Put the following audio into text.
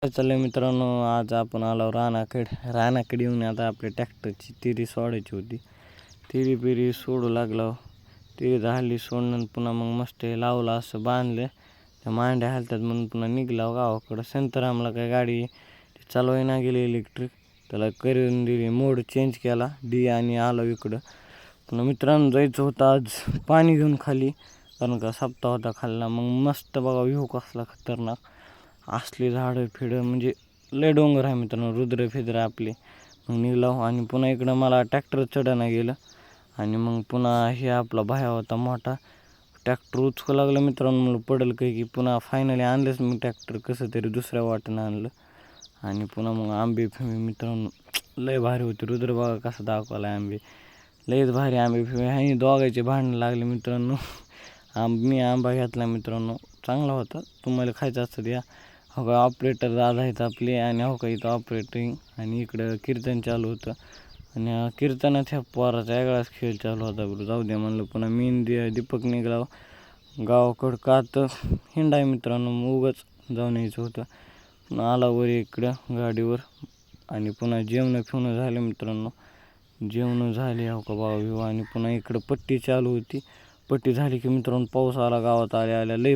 काय चाललंय मित्रांनो, आज आपण आलो रानाकडे येऊन आता आपल्या ट्रॅक्टरची तिरी सोडायची होती. तिरी बिरी सोडू लागलो. तिरी झाली सोडणं, पुन्हा मग मस्त लावलं असं बांधलं. त्या मांड्या हालतात म्हणून पुन्हा निघला गावाकडं. संतरामला काय गाडी चालवायला गेली इलेक्ट्रिक, त्याला करून दिली, मोड चेंज केला डी आणि आलो इकडं. पुन्हा मित्रांनो जायचं होतं आज पाणी घेऊन खाली, कारण का सप्ताह होता खाल्ला. मग मस्त बघा व्ह्यू कसला खतरनाक, असली झाडं फिडं म्हणजे लय डोंगर आहे मित्रांनो, रुद्र फिद्र आपले. मग निघलो आणि पुन्हा इकडं मला ट्रॅक्टर चढायला गेलं. आणि मग पुन्हा हे आपला भाया होता मोठा, ट्रॅक्टर उचकू लागलं मित्रांनो, मला पडेल काही की. पुन्हा फायनली आणलंच मी ट्रॅक्टर कसं तरी दुसऱ्या वाटेनं आणलं. आणि पुन्हा मग आंबे फिमे मित्रांनो लय भारी होते. रुद्र बघा कसं दाखवला आंबे, लयच भारी आंबे फिमे. आणि दोघांचे भांडणं लागले मित्रांनो. मी आंबा घेतला मित्रांनो, चांगला होता. तुम्हाला खायचं असतं या. हो का ऑपरेटर दादा आहेत आपले, आणि हो का इथं ऑपरेटिंग, आणि इकडं कीर्तन चालू होतं. आणि कीर्तनात ह्या पोराचा वेगळाच खेळ चालू होता. बरं जाऊ दे म्हणलं. पुन्हा मी दीपक निघाला गावाकडं का तर हिंडाय मित्रांनो, उगाच जाऊन यायचं होतं. पुन्हा आला वर इकडं गाडीवर. आणि पुन्हा जेवणं फिवणं झाले मित्रांनो, जेवणं झाले हो का बाबा. आणि पुन्हा इकडं पट्टी चालू होती. पट्टी झाली की मित्रांनो पाऊस आला, गावात आल्या लय